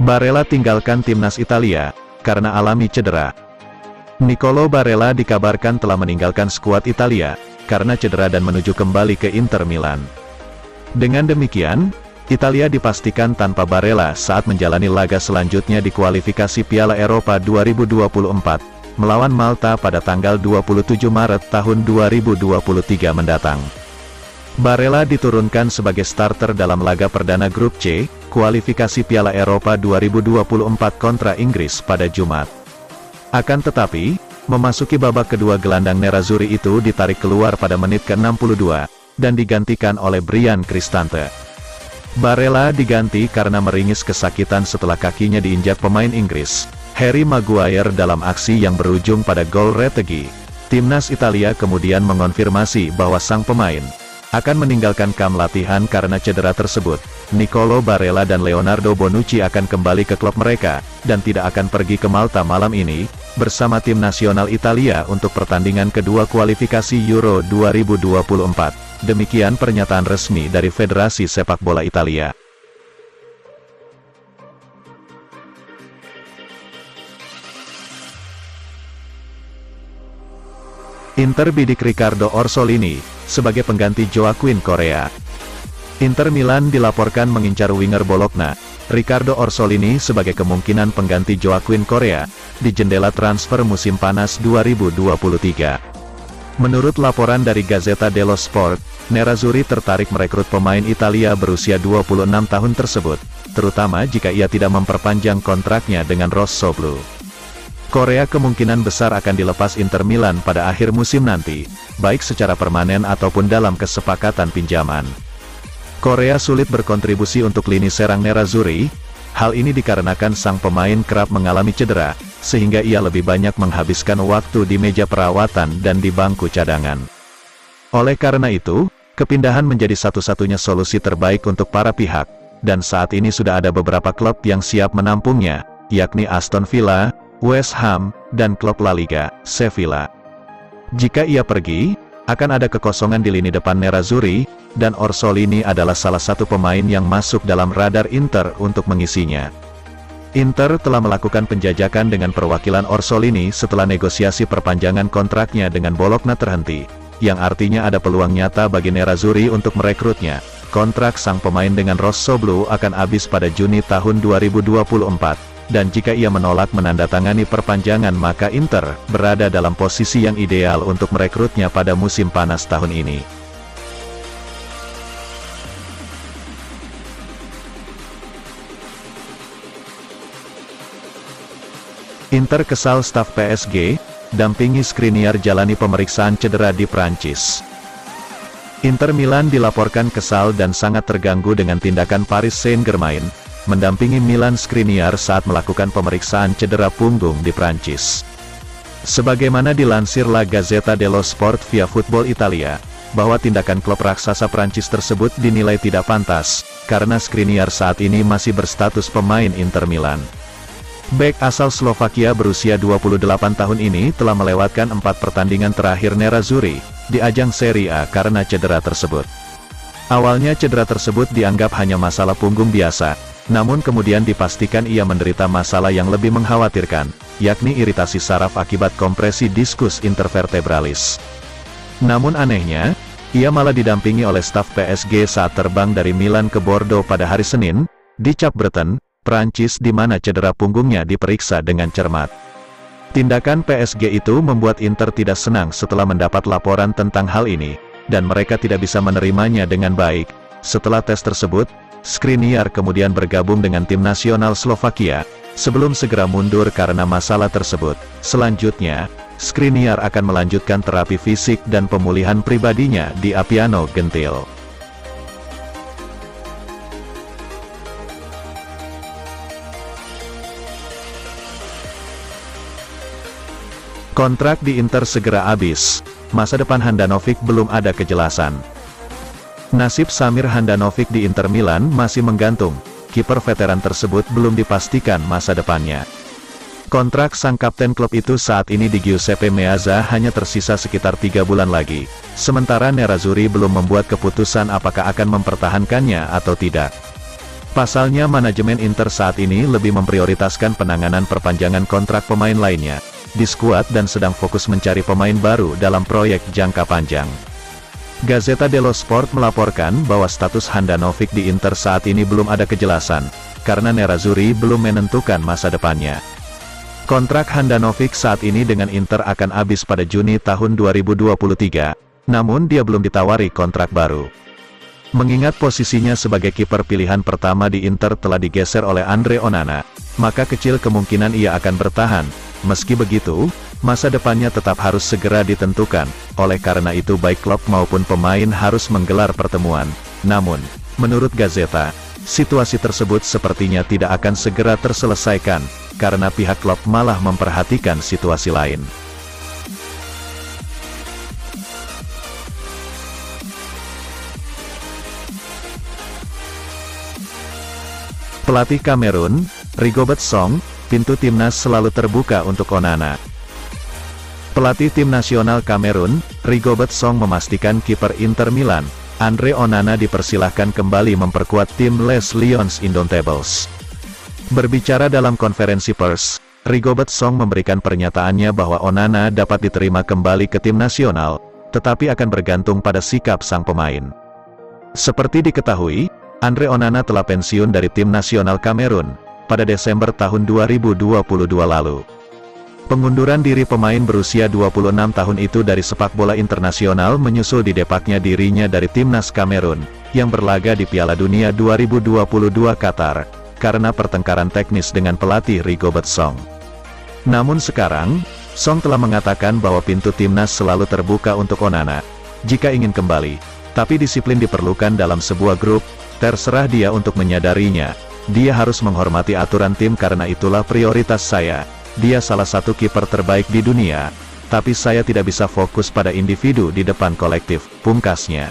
Barella tinggalkan timnas Italia, karena alami cedera. Nicolo Barella dikabarkan telah meninggalkan skuad Italia, karena cedera dan menuju kembali ke Inter Milan. Dengan demikian, Italia dipastikan tanpa Barella saat menjalani laga selanjutnya di kualifikasi Piala Eropa 2024, melawan Malta pada tanggal 27 Maret tahun 2023 mendatang. Barella diturunkan sebagai starter dalam laga perdana Grup C, kualifikasi Piala Eropa 2024 kontra Inggris pada Jumat. Akan tetapi, memasuki babak kedua gelandang Nerazzurri itu ditarik keluar pada menit ke-62, dan digantikan oleh Bryan Cristante. Barella diganti karena meringis kesakitan setelah kakinya diinjak pemain Inggris, Harry Maguire dalam aksi yang berujung pada gol Retegui. Timnas Italia kemudian mengonfirmasi bahwa sang pemain akan meninggalkan kamp latihan karena cedera tersebut. Nicolo Barella dan Leonardo Bonucci akan kembali ke klub mereka, dan tidak akan pergi ke Malta malam ini, bersama tim nasional Italia untuk pertandingan kedua kualifikasi Euro 2024. Demikian pernyataan resmi dari Federasi Sepak Bola Italia. Inter bidik Riccardo Orsolini sebagai pengganti Joaquin Correa. Inter Milan dilaporkan mengincar winger Bologna, Riccardo Orsolini sebagai kemungkinan pengganti Joaquin Correa di jendela transfer musim panas 2023. Menurut laporan dari Gazzetta dello Sport, Nerazzurri tertarik merekrut pemain Italia berusia 26 tahun tersebut, terutama jika ia tidak memperpanjang kontraknya dengan Rossoblu. Correa kemungkinan besar akan dilepas Inter Milan pada akhir musim nanti, baik secara permanen ataupun dalam kesepakatan pinjaman. Correa sulit berkontribusi untuk lini serang Nerazzurri. Hal ini dikarenakan sang pemain kerap mengalami cedera, sehingga ia lebih banyak menghabiskan waktu di meja perawatan dan di bangku cadangan. Oleh karena itu, kepindahan menjadi satu-satunya solusi terbaik untuk para pihak, dan saat ini sudah ada beberapa klub yang siap menampungnya, yakni Aston Villa, West Ham, dan klub La Liga, Sevilla. Jika ia pergi, akan ada kekosongan di lini depan Nerazzurri, dan Orsolini adalah salah satu pemain yang masuk dalam radar Inter untuk mengisinya. Inter telah melakukan penjajakan dengan perwakilan Orsolini setelah negosiasi perpanjangan kontraknya dengan Bologna terhenti, yang artinya ada peluang nyata bagi Nerazzurri untuk merekrutnya. Kontrak sang pemain dengan Rossoblu akan habis pada Juni tahun 2024. Dan jika ia menolak menandatangani perpanjangan maka Inter berada dalam posisi yang ideal untuk merekrutnya pada musim panas tahun ini. Inter kesal staf PSG, dampingi Skriniar jalani pemeriksaan cedera di Prancis. Inter Milan dilaporkan kesal dan sangat terganggu dengan tindakan Paris Saint-Germain mendampingi Milan Skriniar saat melakukan pemeriksaan cedera punggung di Prancis. Sebagaimana dilansir La Gazzetta dello Sport via Football Italia, bahwa tindakan klub raksasa Prancis tersebut dinilai tidak pantas, karena Skriniar saat ini masih berstatus pemain Inter Milan. Bek asal Slovakia berusia 28 tahun ini telah melewatkan 4 pertandingan terakhir Nerazzurri di ajang Serie A karena cedera tersebut. Awalnya cedera tersebut dianggap hanya masalah punggung biasa, namun kemudian dipastikan ia menderita masalah yang lebih mengkhawatirkan, yakni iritasi saraf akibat kompresi diskus intervertebralis. Namun anehnya, ia malah didampingi oleh staf PSG saat terbang dari Milan ke Bordeaux pada hari Senin, di Cap Breton, Prancis di mana cedera punggungnya diperiksa dengan cermat. Tindakan PSG itu membuat Inter tidak senang setelah mendapat laporan tentang hal ini, dan mereka tidak bisa menerimanya dengan baik. Setelah tes tersebut, Skriniar kemudian bergabung dengan tim nasional Slovakia, sebelum segera mundur karena masalah tersebut. Selanjutnya, Skriniar akan melanjutkan terapi fisik dan pemulihan pribadinya di Appiano Gentil. Kontrak di Inter segera habis, masa depan Handanovic belum ada kejelasan. Nasib Samir Handanovic di Inter Milan masih menggantung. Kiper veteran tersebut belum dipastikan masa depannya. Kontrak sang kapten klub itu saat ini di Giuseppe Meazza hanya tersisa sekitar 3 bulan lagi. Sementara Nerazzurri belum membuat keputusan apakah akan mempertahankannya atau tidak. Pasalnya manajemen Inter saat ini lebih memprioritaskan penanganan perpanjangan kontrak pemain lainnya di skuad dan sedang fokus mencari pemain baru dalam proyek jangka panjang. Gazzetta dello Sport melaporkan bahwa status Handanovic di Inter saat ini belum ada kejelasan, karena Nerazzurri belum menentukan masa depannya. Kontrak Handanovic saat ini dengan Inter akan habis pada Juni tahun 2023, namun dia belum ditawari kontrak baru. Mengingat posisinya sebagai kiper pilihan pertama di Inter telah digeser oleh Andre Onana, maka kecil kemungkinan ia akan bertahan. Meski begitu, masa depannya tetap harus segera ditentukan, oleh karena itu baik klub maupun pemain harus menggelar pertemuan. Namun, menurut Gazzetta, situasi tersebut sepertinya tidak akan segera terselesaikan, karena pihak klub malah memperhatikan situasi lain. Pelatih Kamerun, Rigobert Song, pintu timnas selalu terbuka untuk Onana. Pelatih tim nasional Kamerun, Rigobert Song memastikan kiper Inter Milan, Andre Onana dipersilahkan kembali memperkuat tim Les Lions Indomptables. Berbicara dalam konferensi pers, Rigobert Song memberikan pernyataannya bahwa Onana dapat diterima kembali ke tim nasional, tetapi akan bergantung pada sikap sang pemain. Seperti diketahui, Andre Onana telah pensiun dari tim nasional Kamerun pada Desember tahun 2022 lalu. Pengunduran diri pemain berusia 26 tahun itu dari sepak bola internasional menyusul di depaknya dirinya dari timnas Kamerun, yang berlaga di Piala Dunia 2022 Qatar, karena pertengkaran teknis dengan pelatih Rigobert Song. Namun sekarang, Song telah mengatakan bahwa pintu timnas selalu terbuka untuk Onana, jika ingin kembali, tapi disiplin diperlukan dalam sebuah grup, terserah dia untuk menyadarinya. Dia harus menghormati aturan tim karena itulah prioritas saya. Dia salah satu kiper terbaik di dunia, tapi saya tidak bisa fokus pada individu di depan kolektif, pungkasnya.